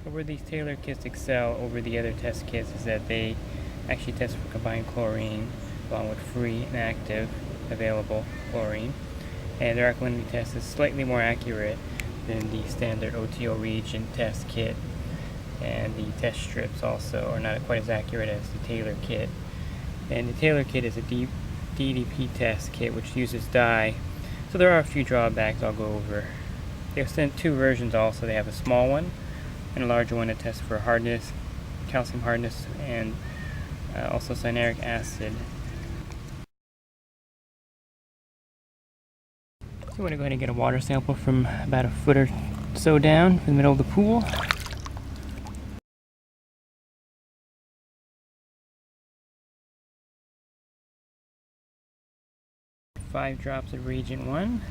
So where these Taylor kits excel over the other test kits is that they actually test for combined chlorine along with free and active available chlorine. And their alkalinity test is slightly more accurate than the standard OTO reagent test kit. And the test strips also are not quite as accurate as the Taylor kit. And the Taylor kit is a DDP test kit which uses dye. So there are a few drawbacks I'll go over. They have sent two versions also. They have a small one and a larger one that tests for hardness, calcium hardness, and also cyanuric acid. So we're going to go ahead and get a water sample from about a foot or so down in the middle of the pool. Five drops of reagent 1.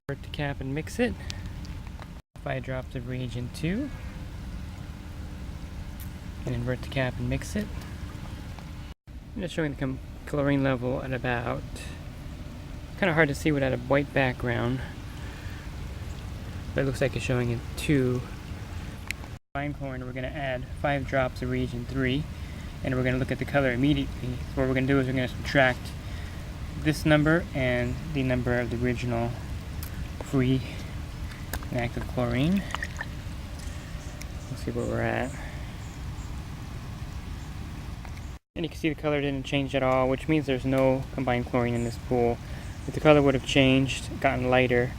Invert the cap and mix it. 5 drops of reagent 2. And invert the cap and mix it. I'm just showing the chlorine level at about, kind of hard to see without a white background, but it looks like it's showing it 2. Combined chlorine, we're going to add 5 drops of reagent 3, and we're going to look at the color immediately. So what we're going to do is we're going to subtract this number and the number of the original free and active chlorine. Let's see where we're at. And you can see the color didn't change at all, which means there's no combined chlorine in this pool. If the color would have changed, gotten lighter,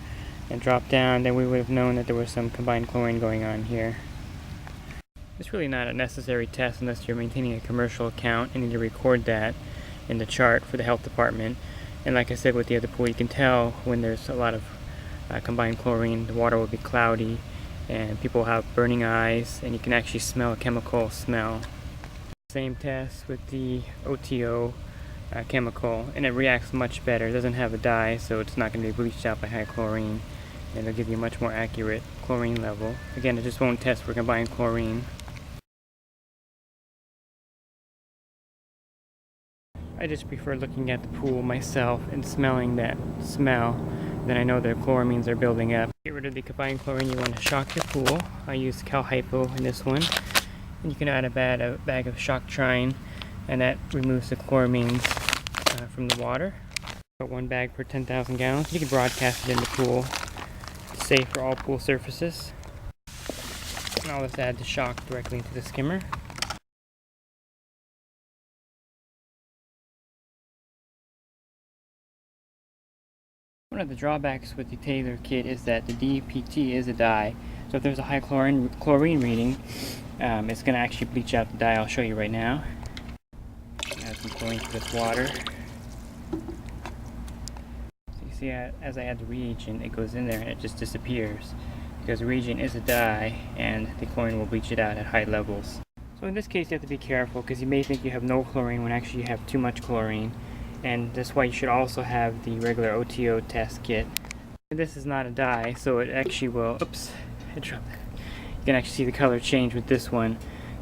and dropped down, then we would have known that there was some combined chlorine going on here. It's really not a necessary test unless you're maintaining a commercial account and need to record that in the chart for the health department. And like I said with the other pool, you can tell when there's a lot of combined chlorine. The water will be cloudy and people will have burning eyes, and you can actually smell a chemical smell. Same test with the OTO chemical, and it reacts much better. It doesn't have a dye, so it's not going to be bleached out by high chlorine, and it'll give you a much more accurate chlorine level. Again, it just won't test for combined chlorine. I just prefer looking at the pool myself and smelling that smell. Then I know the chloramines are building up. Get rid of the combined chlorine, you want to shock your pool. I use Cal Hypo in this one. And you can add a bag of shock trine, and that removes the chloramines from the water. About 1 bag per 10,000 gallons. You can broadcast it in the pool. It's safe for all pool surfaces. And I'll just add the shock directly into the skimmer. One of the drawbacks with the Taylor kit is that the DPT is a dye. So if there's a high chlorine reading, it's going to actually bleach out the dye. I'll show you right now. Add some chlorine to this water. So you see, as I add the reagent, it goes in there and it just disappears, because the reagent is a dye and the chlorine will bleach it out at high levels. So in this case you have to be careful, because you may think you have no chlorine when actually you have too much chlorine, and that's why you should also have the regular OTO test kit. And this is not a dye, so it actually will, oops, I dropped it. You can actually see the color change with this one,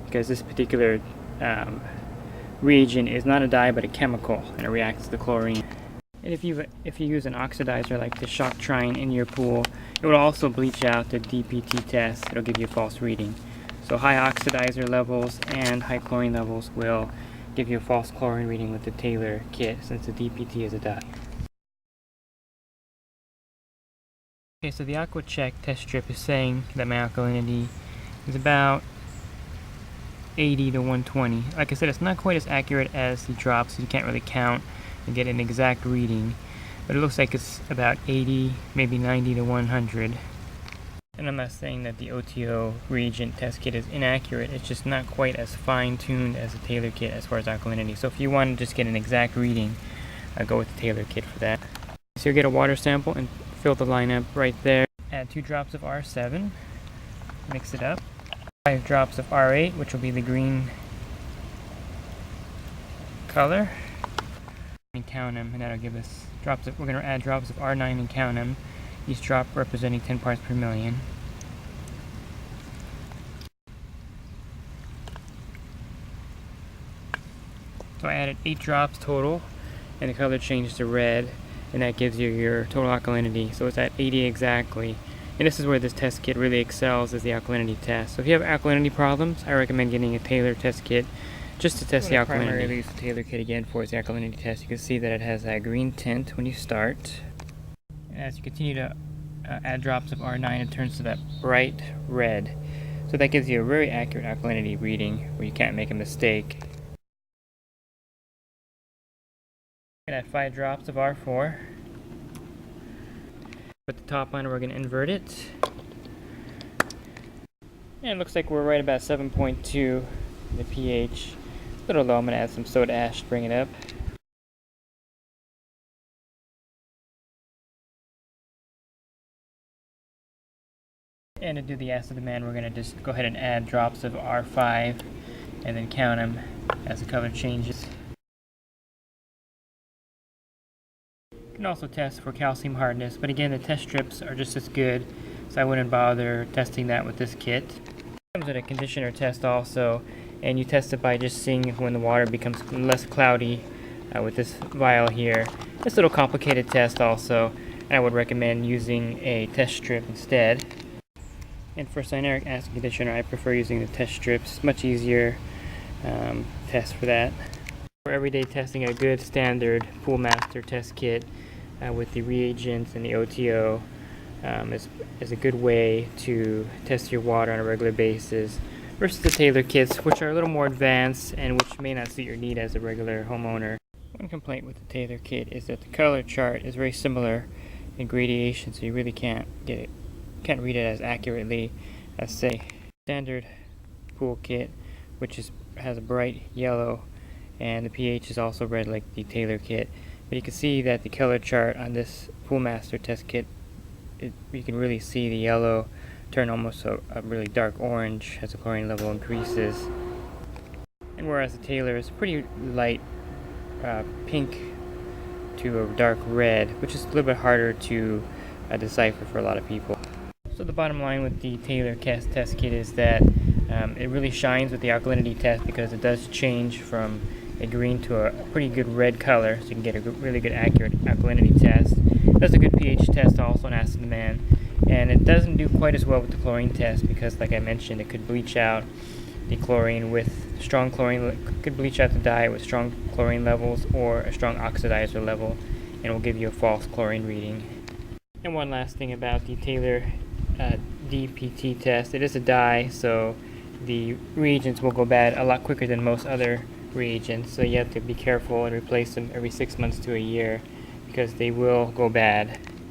because this particular reagent is not a dye but a chemical, and it reacts to the chlorine. And if you use an oxidizer like the shock trine in your pool, it will also bleach out the DPT test. It'll give you a false reading. So high oxidizer levels and high chlorine levels will give you a false chlorine reading with the Taylor kit, since the DPT is a dye. Okay, so the AquaCheck test strip is saying that my alkalinity is about 80 to 120. Like I said, it's not quite as accurate as the drops, so you can't really count and get an exact reading, but it looks like it's about 80, maybe 90 to 100. And I'm not saying that the OTO reagent test kit is inaccurate, it's just not quite as fine-tuned as the Taylor kit as far as alkalinity. So if you want to just get an exact reading, go with the Taylor kit for that. So you'll get a water sample and fill the lineup right there. Add 2 drops of R7, mix it up. 5 drops of R8, which will be the green color, and count them, and that'll give us drops of, we're going to add drops of R9 and count them, each drop representing 10 parts per million. So I added 8 drops total, and the color changed to red, and that gives you your total alkalinity. So it's at 80 exactly, And this is where this test kit really excels, is the alkalinity test. So if you have alkalinity problems, I recommend getting a Taylor test kit just to test the alkalinity. Primarily use the Taylor kit again for its alkalinity test. You can see that it has that green tint when you start. And as you continue to add drops of R9, it turns to that bright red. So that gives you a very accurate alkalinity reading where you can't make a mistake. And add 5 drops of R4. Put the top on, we're going to invert it. And it looks like we're right about 7.2 the pH. A little low. I'm going to add some soda ash to bring it up. And to do the acid demand, we're going to just go ahead and add drops of R5 and then count them as the color changes. You can also test for calcium hardness, but again, the test strips are just as good, so I wouldn't bother testing that with this kit. It comes with a conditioner test also, and you test it by just seeing when the water becomes less cloudy with this vial here. It's a little complicated test also, and I would recommend using a test strip instead. And for cyanuric acid conditioner, I prefer using the test strips. Much easier test for that. For everyday testing, a good standard Pool Master test kit with the reagents and the OTO is a good way to test your water on a regular basis versus the Taylor kits, which are a little more advanced and which may not suit your need as a regular homeowner. One complaint with the Taylor kit is that the color chart is very similar in gradation, so you really can't read it as accurately as, say, standard pool kit, which has a bright yellow, and the pH is also red like the Taylor kit. But you can see that the color chart on this Pool Master test kit, you can really see the yellow turn almost a really dark orange as the chlorine level increases. And whereas the Taylor is pretty light pink to a dark red, which is a little bit harder to decipher for a lot of people. So the bottom line with the Taylor test kit is that it really shines with the alkalinity test because it does change from a green to a pretty good red color, so you can get a really good accurate alkalinity test. It does a good pH test also on acid demand, and it doesn't do quite as well with the chlorine test because, like I mentioned, it could bleach out the chlorine with strong chlorine, could bleach out the dye with strong chlorine levels or a strong oxidizer level, and it will give you a false chlorine reading. And one last thing about the Taylor DPT test, it is a dye, so the reagents will go bad a lot quicker than most other reagents, so you have to be careful and replace them every 6 months to a year because they will go bad.